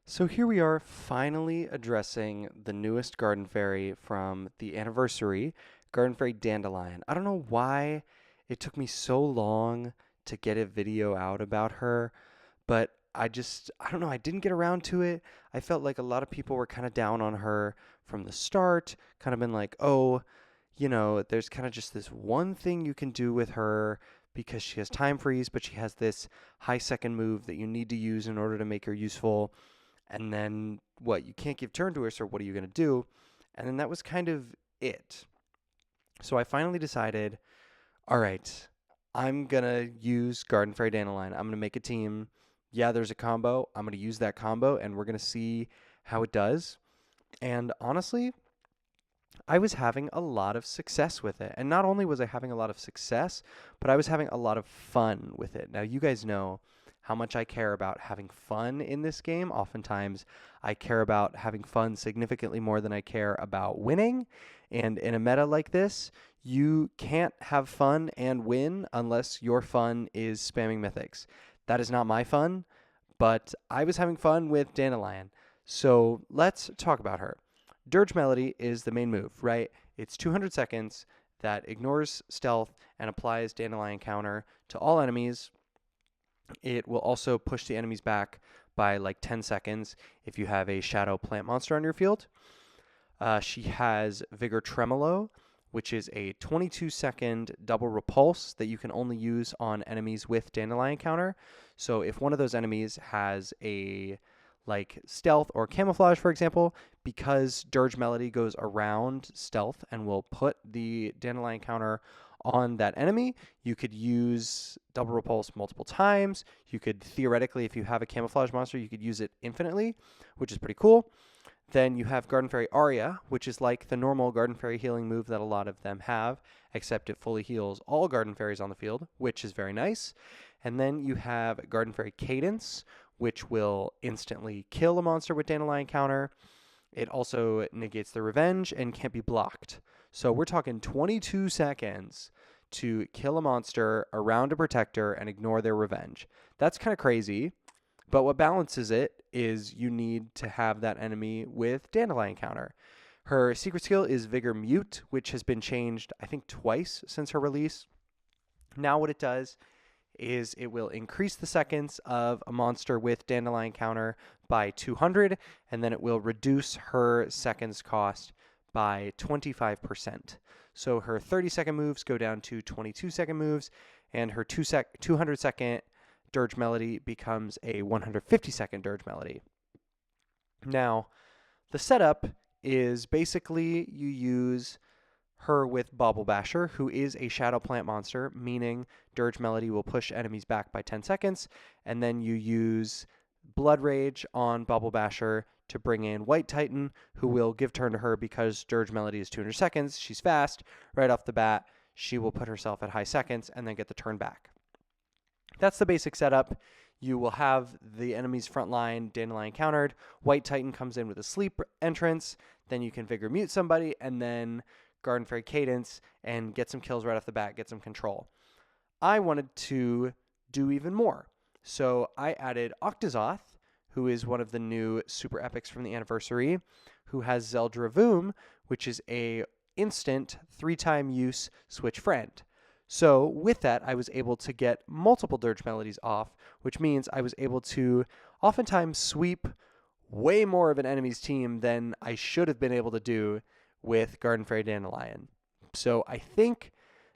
So here we are finally addressing the newest Garden Fairy from the anniversary, Garden Fairy Dandelion. I don't know why it took me so long to get a video out about her, but I don't know, I didn't get around to it. I felt like a lot of people were kind of down on her from the start, kind of been like, oh, there's kind of just this one thing you can do with her because she has time freeze, but she has this high second move that you need to use in order to make her useful. And then what? You can't give turn to her, so what are you going to do? And then that was kind of it. So I finally decided, all right, I'm going to use Garden Fairy Dandelion. I'm going to make a team. Yeah, there's a combo. I'm going to use that combo, and we're going to see how it does. And honestly, I was having a lot of success with it. And not only was I having a lot of success, but I was having a lot of fun with it. Now, you guys know how much I care about having fun in this game. Oftentimes, I care about having fun significantly more than I care about winning. And in a meta like this, you can't have fun and win unless your fun is spamming mythics. That is not my fun, but I was having fun with Dandelion. So let's talk about her. Dirge Melody is the main move, right? It's 200 seconds that ignores stealth and applies Dandelion counter to all enemies. It will also push the enemies back by like 10 seconds if you have a shadow plant monster on your field. She has Vigor Tremolo, which is a 22-second double repulse that you can only use on enemies with Dandelion counter. So if one of those enemies has a like stealth or camouflage, for example, because Dirge Melody goes around stealth and will put the Dandelion counter on that enemy, you could use double repulse multiple times. You could theoretically, if you have a camouflage monster, you could use it infinitely, which is pretty cool. Then you have Garden Fairy Aria, which is like the normal Garden Fairy healing move that a lot of them have, except it fully heals all Garden Fairies on the field, which is very nice. And then you have Garden Fairy Cadence, which will instantly kill a monster with Dandelion counter. It also negates the revenge and can't be blocked. So we're talking 22 seconds to kill a monster around a protector and ignore their revenge. That's kind of crazy. But what balances it is you need to have that enemy with Dandelion counter. Her secret skill is Vigor Mute, which has been changed, I think, twice since her release. Now what it does is it will increase the seconds of a monster with Dandelion counter by 200, and then it will reduce her seconds cost by 25%. So her 30-second moves go down to 22-second moves, and her 200-second Dirge Melody becomes a 150-second Dirge Melody. Now, the setup is basically you use her with Bauble Basher, who is a Shadow Plant monster, meaning Dirge Melody will push enemies back by 10 seconds, and then you use Blood Rage on Bauble Basher to bring in White Titan, who will give turn to her because Dirge Melody is 200 seconds. She's fast. Right off the bat, she will put herself at high seconds and then get the turn back. That's the basic setup. You will have the enemy's front line Dandelion countered. White Titan comes in with a sleep entrance. Then you can Vigor Mute somebody, and then Garden Fairy Cadence and get some kills right off the bat, get some control. I wanted to do even more. So I added Octazoth, who is one of the new super epics from the anniversary, who has Zeldravoom, which is a instant 3-time use switch friend. So with that, I was able to get multiple Dirge Melodies off, which means I was able to oftentimes sweep way more of an enemy's team than I should have been able to do with Garden Fairy Dandelion. So I think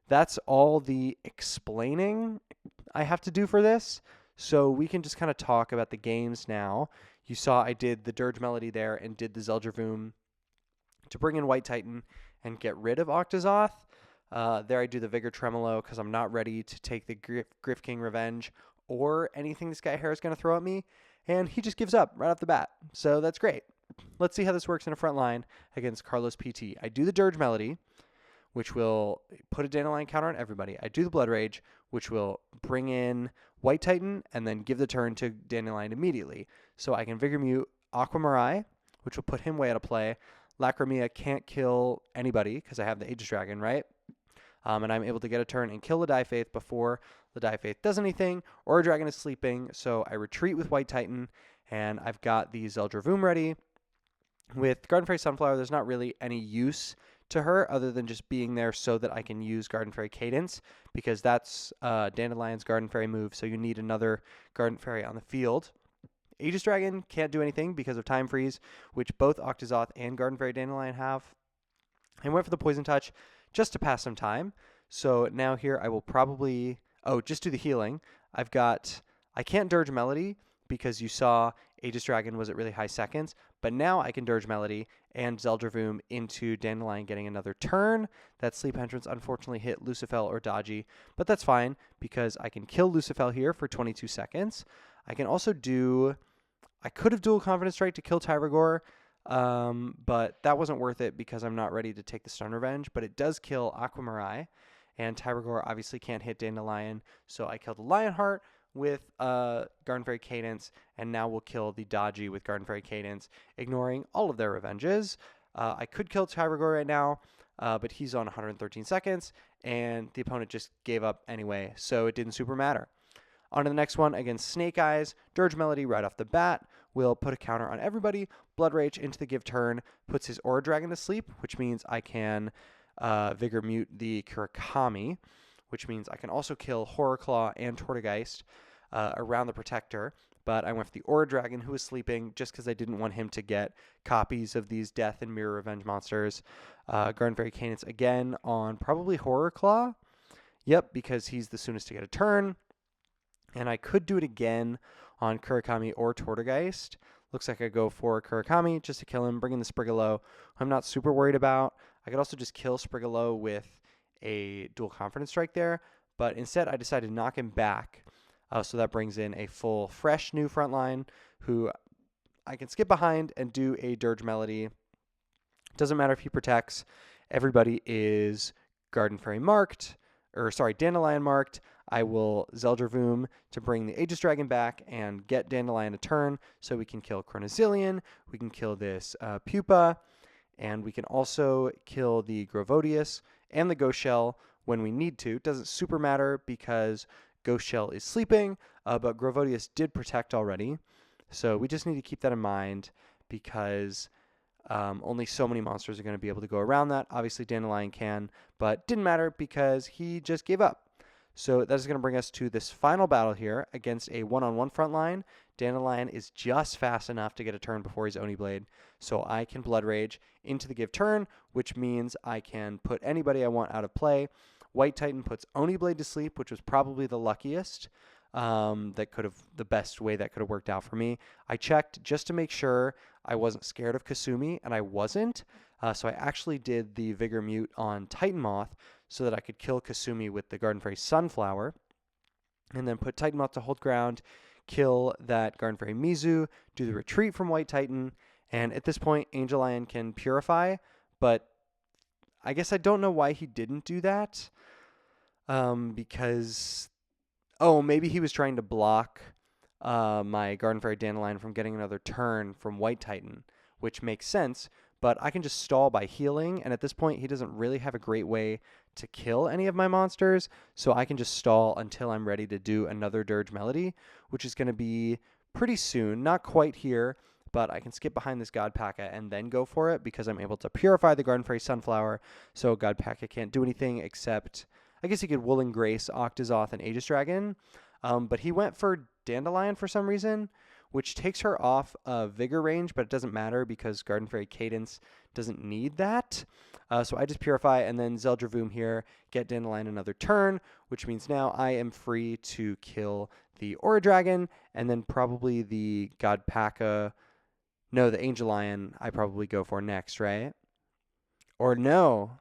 that's all the explaining I have to do for this. So we can just kind of talk about the games now. You saw I did the Dirge Melody there and did the Zeldravoom to bring in White Titan and get rid of Octazoth. There I do the Vigor Tremolo because I'm not ready to take the Griff King Revenge or anything this guy Hare is going to throw at me. And he just gives up right off the bat. So that's great. Let's see how this works in a front line against Carlos PT. I do the Dirge Melody, which will put a Dandelion counter on everybody. I do the Blood Rage, which will bring in White Titan and then give the turn to Dandelion immediately. So I can Vigor Mute Aquamarai, which will put him way out of play. Lacrimea can't kill anybody because I have the Aegis Dragon, right? And I'm able to get a turn and kill the Diefaith before the Diefaith does anything, or a dragon is sleeping. So I retreat with White Titan, And I've got the Zeldra Voom ready. With Garden Fairy Sunflower, there's not really any use to her other than just being there so that I can use Garden Fairy Cadence, because that's Dandelion's Garden Fairy move, so you need another Garden Fairy on the field. Aegis Dragon can't do anything because of Time Freeze, which both Octozoth and Garden Fairy Dandelion have. I went for the Poison Touch just to pass some time. So now here I will probably... Oh, just do the healing. I can't Dirge Melody because you saw Aegis Dragon was at really high seconds, but now I can Dirge Melody and Zeldra Voom into Dandelion getting another turn. That Sleep Entrance unfortunately hit Lucifel or Dodgy, but that's fine because I can kill Lucifel here for 22 seconds. I can also do... I could have Dual Confidence Strike to kill Tyragor, but that wasn't worth it because I'm not ready to take the Stun Revenge, but it does kill Aquamarai, and Tyragor obviously can't hit Dandelion, so I killed the Lionheart with Garden Fairy Cadence, and now we'll kill the Dodgy with Garden Fairy Cadence, ignoring all of their revenges. I could kill Tyragor right now, but he's on 113 seconds, and the opponent just gave up anyway, so it didn't super matter. On to the next one against Snake Eyes. Dirge Melody right off the bat will put a counter on everybody. Blood Rage into the give turn puts his Aura Dragon to sleep, which means I can Vigor Mute the Kurakami, which means I can also kill Horror Claw and Tortogeist around the Protector. But I went for the Aura Dragon, who was sleeping, just because I didn't want him to get copies of these Death and Mirror Revenge monsters. Garden Fairy Cadence again on probably Horror Claw. Yep, because he's the soonest to get a turn. And I could do it again on Kurakami or Tortogeist. Looks like I go for Kurakami just to kill him, bring in the Sprigolo, who I'm not super worried about. I could also just kill Sprigolo with a Dual Confidence Strike there, but instead I decided to knock him back. So that brings in a full, fresh new front line, who I can skip behind and do a Dirge Melody. Doesn't matter if he protects. Everybody is Garden Fairy marked, Dandelion marked. I will Zeldra Voom to bring the Aegis Dragon back and get Dandelion a turn so we can kill Chronozillion, we can kill this Pupa, and we can also kill the Grovodius and the Ghost Shell when we need to. It doesn't super matter because Ghost Shell is sleeping, but Grovodius did protect already. So we just need to keep that in mind because only so many monsters are going to be able to go around that. Obviously Dandelion can, but didn't matter because he just gave up. So that is going to bring us to this final battle here against a one-on-one front line. Dandelion is just fast enough to get a turn before he's Oni Blade, so I can Blood Rage into the give turn, which means I can put anybody I want out of play. White Titan puts Oni Blade to sleep, which was probably the luckiest. The best way that could have worked out for me. I checked just to make sure I wasn't scared of Kasumi, and I wasn't. So I actually did the Vigor Mute on Titan Moth so that I could kill Kasumi with the Garden Fairy Sunflower, and then put Titan Moth to hold ground, kill that Garden Fairy Mizu, do the retreat from White Titan, and at this point, Angel Lion can Purify, but I guess I don't know why he didn't do that, because... Oh, maybe he was trying to block my Garden Fairy Dandelion from getting another turn from White Titan, which makes sense, but I can just stall by healing, and at this point, he doesn't really have a great way to kill any of my monsters, so I can just stall until I'm ready to do another Dirge Melody, which is going to be pretty soon. Not quite here, but I can skip behind this God Paka and then go for it because I'm able to purify the Garden Fairy Sunflower, so God Paka can't do anything except... I guess he could Will and Grace, Octozoth, and Aegis Dragon, but he went for Dandelion for some reason, which takes her off Vigor range, but it doesn't matter because Garden Fairy Cadence doesn't need that. So I just Purify and then Zeldra Voom here, get Dandelion another turn, which means now I am free to kill the Aura Dragon, and then probably the God Paka... No, the Angel Lion I probably go for next, right? Or no...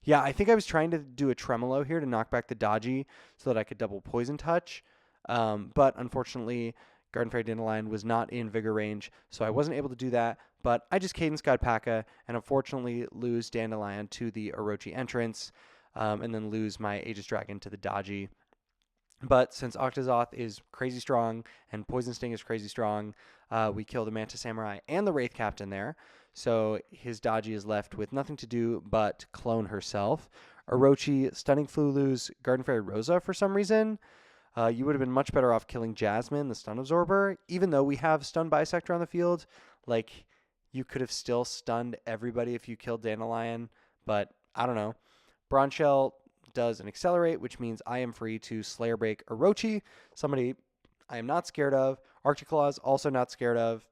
Yeah, I think I was trying to do a Tremolo here to knock back the Dodgy so that I could double Poison Touch. But unfortunately, Garden Fairy Dandelion was not in Vigor range, so I wasn't able to do that. But I just Cadence God Paka and unfortunately lose Dandelion to the Orochi entrance, and then lose my Aegis Dragon to the Dodgy. But since Octozoth is crazy strong and Poison Sting is crazy strong, we kill the Manta Samurai and the Wraith Captain there. So his Dodgy is left with nothing to do but clone herself. Orochi, Stunning Flulu's Garden Fairy Rosa for some reason. You would have been much better off killing Jasmine, the stun absorber. Even though we have stun bisector on the field, like, you could have still stunned everybody if you killed Dandelion, but I don't know. Bronze Shell does an accelerate, which means I am free to Slayer Break Orochi, somebody I am not scared of. Arctic Claws, also not scared of.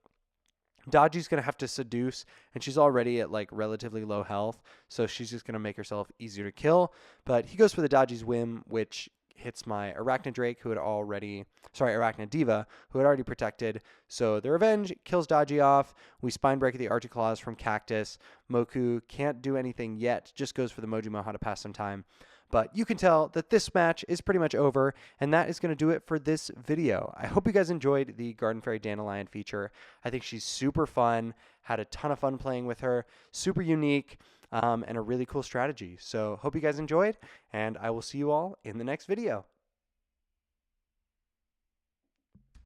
Daji's going to have to seduce, and she's already at like relatively low health, so she's just going to make herself easier to kill. But he goes for the Daji's Whim, which hits my Arachnid Drake, Arachnid Diva, who had already protected. So the Revenge kills Daji off. We Spine Break the Arctic Claws from Cactus. Moku can't do anything yet, just goes for the Moji Moha to pass some time. But you can tell that this match is pretty much over, and that is going to do it for this video. I hope you guys enjoyed the Garden Fairy Dandelion feature. I think she's super fun, had a ton of fun playing with her, super unique, and a really cool strategy. So hope you guys enjoyed, and I will see you all in the next video.